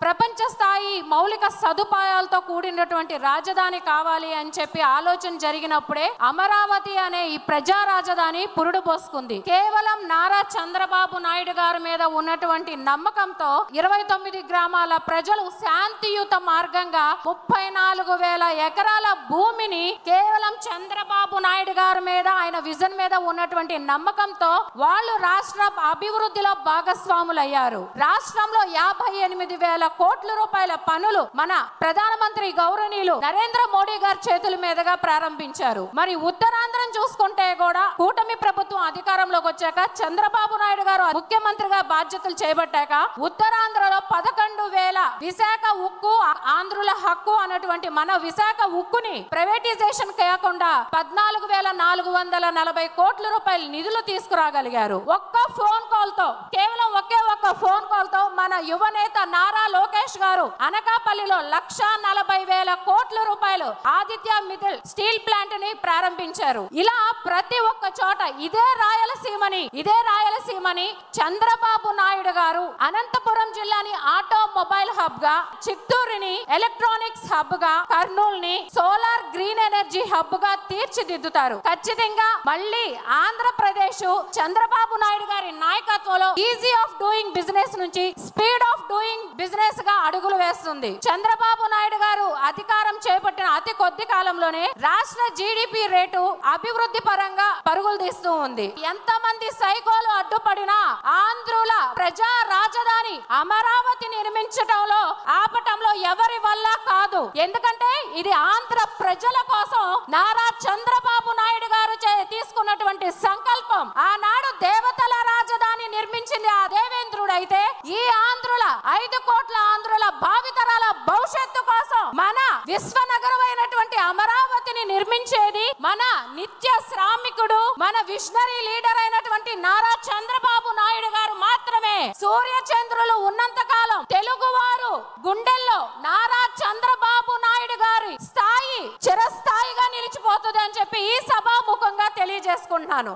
ప్రపంచ స్థాయి మౌలిక సదుపాయాలతో కూడినటువంటి రాజధాని కావాలి అని చెప్పి ఆలోచన జరిగినప్పుడే అమరావతి అనే ఈ ప్రజా రాజధాని పురుడు పోసుకుంది. కేవలం నారా చంద్రబాబు నాయుడు గారి మీద ఉన్నటువంటి నమ్మకంతో 29 గ్రామాల ప్రజలు శాంతియుత మార్గంగా 34,000 ఎకరాల భూమిని కేవలం చంద్రబాబు నాయుడు గారి మీద, ఆయన విజన్ మీద ఉన్నటువంటి నమ్మకంతో వాళ్ళు రాష్ట్ర అభివృద్ధిలో భాగస్వాములయ్యారు. రాష్ట్రంలో 58,000 కోట్ల రూపాయల పనులు మన ప్రధానమంత్రి గౌరవనీయులు నరేంద్ర మోడీ గారి చేతుల మీదుగా ప్రారంభించారు. మరి ఉత్తరాంధ్రం చూసుకుంటే కూడా కూటమి ప్రభుత్వం అధికారంలోకి వచ్చాక, చంద్రబాబు నాయుడు గారు ముఖ్యమంత్రిగా బాధ్యతలు చేపట్టాక ఉత్తరాంధ్రలో 11,000 విశాఖ ఉక్కు ఆంధ్రుల హక్కు అన్నటువంటి మన విశాఖ ఉక్కుని ప్రైవేటైజేషన్ కాకుండా 14,440 కోట్ల రూపాయల నిధులు తీసుకురాగలిగారు. ఒక్క ఫోన్ కాల్ తో, కేవలం ఒక్క ఫోన్ కాల్ తో మన యువనేత నారా లోకేష్ గారు అనకాపల్లిలో 1,40,000 కోట్ల రూపాయలు ఆదిత్య మిథిల్ స్టీల్ ప్లాంట్ ని ప్రారంభించారు. ఇలా ప్రతి ఒక్క చోట ఇదే రాయలసీమని చంద్రబాబు నాయుడు గారు అనంతపురం జిల్లాని ఆటోమొబైల్ హబ్ గా, చిత్తూరుని ఎలక్ట్రానిక్స్ హబ్ గా, కర్నూలుని సోలార్ గ్రీన్ ఎనర్జీ హబ్ గా తీర్చిదిద్దుతారు. ఖచ్చితంగా మళ్ళీ ఆంధ్రప్రదేశ్ చంద్రబాబు నాయుడు గారి నాయకత్వంలో ఈజీ ఆఫ్ డూయింగ్ బిజినెస్ నుంచి స్పీడ్ ఆఫ్ డూయింగ్ బిజినెస్ గా అడుగులు వేస్తుంది. చంద్రబాబు నాయుడు గారు అధికారం చేపట్టిన అతి కొద్ది కాలంలోనే రాష్ట్ర జీడిపి రేటు అభివృద్ధి పరంగా పరుగులు తీస్తూ ఉంది. ఎంతమంది సైకోలు అడ్డుపడినా ఆంధ్రుల ప్రజా రాజధాని అమరావతి నిర్మించటంలో ఆపటంలో ఎవరి వల్ల కాదు. ఎందుకంటే ఇది ఆంధ్ర ప్రజల కోసం నారా చంద్రబాబు నాయుడు గారు తీసుకున్నటువంటి సంకల్పం. ఆనాడు దేవతల రాజధాని నిర్మించింది ఆ దేవేంద్రుడు అయితే, ఈ ఆంధ్రుల 5 కోట్ల ఆంధ్రుల భావితరాల భవిష్యత్తు కోసం మన విశ్వనగరమైనటువంటి అమరావతిని నిర్మించేది మన నిత్య శ్రామికుడు, మన విజనరీ లీడర్ అయినటువంటి నారా చంద్రబాబు నాయుడు గారు మాత్రమే. సూర్య చంద్రులు ఉన్నంత కాలం తెలుగువారు గుండెల్లో నారా చంద్రబాబు నాయుడు గారి స్థాయి చిరస్థాయిగా నిలిచిపోతుంది అని చెప్పి ఈ సభాముఖంగా తెలియజేసుకుంటున్నాను.